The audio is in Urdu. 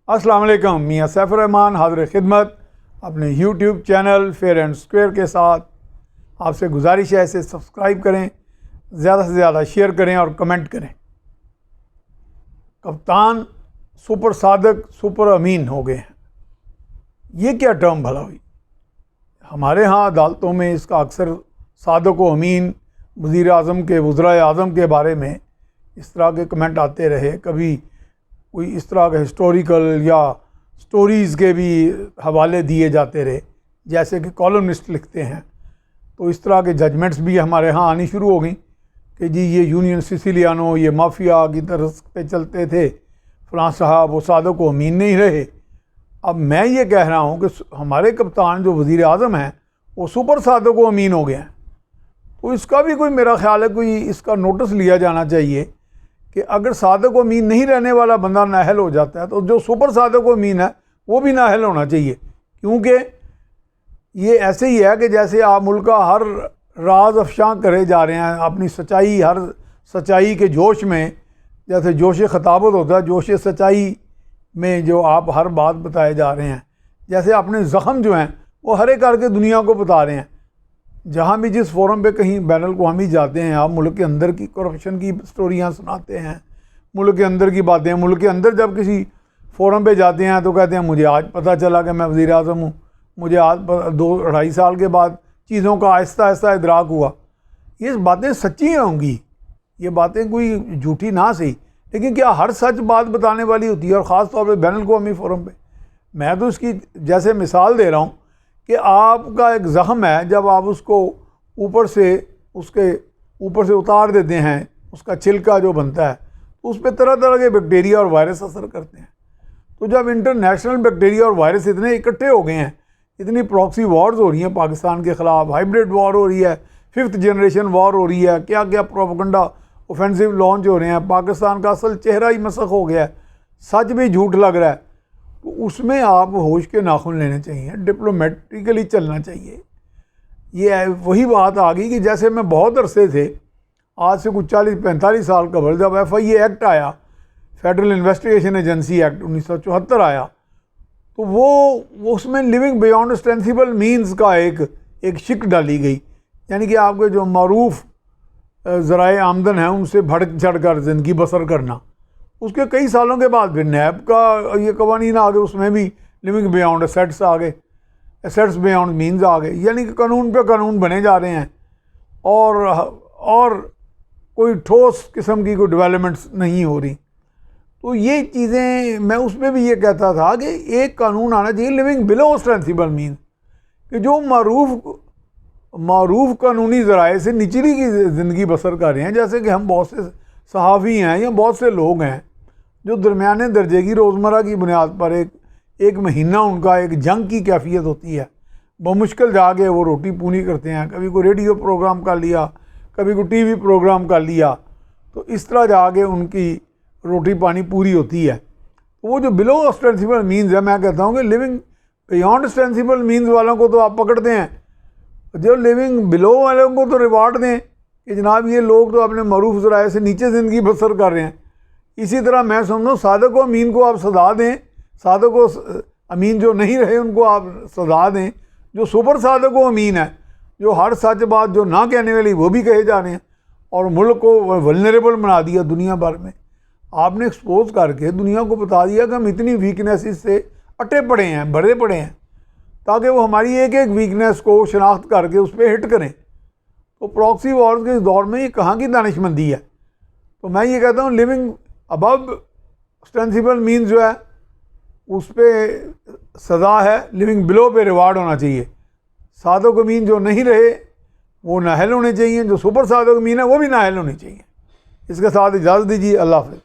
السلام علیکم، میاں سیف الرحمان حاضر خدمت اپنے YouTube channel Fair and Square کے ساتھ۔ آپ سے گزارش ہے اسے سبسکرائب کریں، زیادہ سے زیادہ شیئر کریں اور کمنٹ کریں۔ کپتان سپر صادق سپر امین ہو گئے ہیں، یہ کیا ٹرم بھلا ہوئی؟ ہمارے ہاں عدالتوں میں اس کا اکثر صادق و امین وزیر اعظم کے وزرائے اعظم کے بارے میں اس طرح کے کمنٹ آتے رہے۔ کبھی کوئی اس طرح کے ہسٹوریکل یا سٹوریز کے بھی حوالے دیے جاتے رہے، جیسے کہ کالمنسٹ لکھتے ہیں، تو اس طرح کے ججمنٹس بھی ہمارے ہاں آنی شروع ہو گئیں کہ جی یہ یونین سسیلیانو، یہ مافیا کی طرز پہ چلتے تھے، فلاں صاحب وہ صادق و امین نہیں رہے۔ اب میں یہ کہہ رہا ہوں کہ ہمارے کپتان جو وزیر اعظم ہیں وہ سپر صادق و امین ہو گئے ہیں، تو اس کا بھی کوئی میرا خیال ہے کوئی اس کا نوٹس لیا جانا چاہیے کہ اگر صادق و امین نہیں رہنے والا بندہ نااہل ہو جاتا ہے تو جو سپر صادق و امین ہے وہ بھی نااہل ہونا چاہیے، کیونکہ یہ ایسے ہی ہے کہ جیسے آپ ملک کا ہر راز افشاں کرے جا رہے ہیں اپنی سچائی، ہر سچائی کے جوش میں، جیسے جوش خطابت ہوتا ہے، جوش سچائی میں جو آپ ہر بات بتائے جا رہے ہیں، جیسے اپنے زخم جو ہیں وہ ہرے کر کے دنیا کو بتا رہے ہیں۔ جہاں بھی جس فورم پہ کہیں بین الاقوامی جاتے ہیں، آپ ملک کے اندر کی کرپشن کی سٹوریاں سناتے ہیں، ملک کے اندر کی باتیں، ملک کے اندر جب کسی فورم پہ جاتے ہیں تو کہتے ہیں مجھے آج پتہ چلا کہ میں وزیر اعظم ہوں، مجھے آج 2-2.5 سال کے بعد چیزوں کا آہستہ آہستہ ادراک ہوا۔ یہ باتیں سچی ہوں گی، یہ باتیں کوئی جھوٹی نہ صحیح، لیکن کیا ہر سچ بات بتانے والی ہوتی ہے؟ اور خاص طور پہ بین الاقوامی فورم پہ میں تو اس کی جیسے مثال دے رہا ہوں کہ آپ کا ایک زخم ہے، جب آپ اس کو اوپر سے اتار دیتے ہیں، اس کا چھلکا جو بنتا ہے تو اس پہ طرح طرح کے بیکٹیریا اور وائرس اثر کرتے ہیں۔ تو جب انٹرنیشنل بیکٹیریا اور وائرس اتنے اکٹھے ہو گئے ہیں، اتنی پراکسی وارز ہو رہی ہیں پاکستان کے خلاف، ہائیبریڈ وار ہو رہی ہے، 5th جنریشن وار ہو رہی ہے، کیا کیا پروپیگنڈا اوفینسو لانچ ہو رہے ہیں، پاکستان کا اصل چہرہ ہی مسخ ہو گیا ہے، سچ بھی جھوٹ لگ رہا ہے، تو اس میں آپ ہوش کے ناخن لینے چاہیے، ڈپلومیٹکلی چلنا چاہیے۔ یہ وہی بات آ گئی کہ جیسے میں بہت عرصے سے، آج سے کچھ 40-45 سال قبل جب FIA ایکٹ آیا، فیڈرل انویسٹیگیشن ایجنسی ایکٹ 1974 آیا، تو وہ اس میں لیونگ بیونڈ اسٹینسیبل مینز کا ایک شک ڈالی گئی، یعنی کہ آپ کے جو معروف ذرائع آمدن ہیں ان سے بڑھ چڑھ کر زندگی بسر کرنا۔ اس کے کئی سالوں کے بعد پھر نیب کا یہ قوانین آ گئے، اس میں بھی لیونگ بیونڈ ایسیٹس آ گئے، ایسیٹس بیونڈ مینز آ گئے، یعنی کہ قانون پہ قانون بنے جا رہے ہیں اور کوئی ٹھوس قسم کی کوئی ڈیولپمنٹس نہیں ہو رہی۔ تو یہ چیزیں میں اس میں بھی یہ کہتا تھا کہ ایک قانون آنا چاہیے لیونگ بلو اسٹینسیبل مینز، کہ جو معروف قانونی ذرائع سے نچلی کی زندگی بسر کر رہے ہیں، جیسے کہ ہم بہت سے صحافی ہیں یا بہت سے لوگ ہیں جو درمیانے درجے کی روزمرہ کی بنیاد پر ایک مہینہ ان کا ایک جنگ کی کیفیت ہوتی ہے، بمشکل جا کے وہ روٹی پونی کرتے ہیں، کبھی کوئی ریڈیو پروگرام کر لیا، کبھی کوئی ٹی وی پروگرام کر لیا، تو اس طرح جا کے ان کی روٹی پانی پوری ہوتی ہے۔ وہ جو بلو اسٹینسیبل مینز ہے، میں کہتا ہوں کہ لیونگ بیونڈ اسٹینسیبل مینز والوں کو تو آپ پکڑتے ہیں، جو لیونگ بلو والوں کو تو ریوارڈ دیں کہ جناب یہ لوگ تو اپنے معروف ذرائع سے نیچے زندگی بسر کر رہے ہیں۔ اسی طرح میں سمجھتا ہوں صادق و امین کو آپ سزا دیں، صادق و امین جو نہیں رہے ان کو آپ سزا دیں، جو سپر صادق و امین ہے، جو ہر سچ بات جو نہ کہنے والی وہ بھی کہے جا رہے ہیں اور ملک کو ولنریبل بنا دیا دنیا بھر میں۔ آپ نے ایکسپوز کر کے دنیا کو بتا دیا کہ ہم اتنی ویکنیسز سے اٹے پڑے ہیں، بھرے پڑے ہیں، تاکہ وہ ہماری ایک ویکنیس کو شناخت کر کے اس پہ ہٹ کریں۔ تو پراکسی وارز کے اس دور میں یہ کہاں کی دانش مندی ہے؟ تو میں یہ کہتا ہوں لیونگ ابو اسٹینسیبل مینز جو ہے اس پہ سزا ہے، لیونگ بلو پہ ریوارڈ ہونا چاہیے۔ صادق امین جو نہیں رہے وہ نااہل ہونے چاہیے، جو سپر صادق امین ہے وہ بھی نااہل ہونے چاہیے۔ اس کے ساتھ اجازت دیجیے، اللہ حافظ۔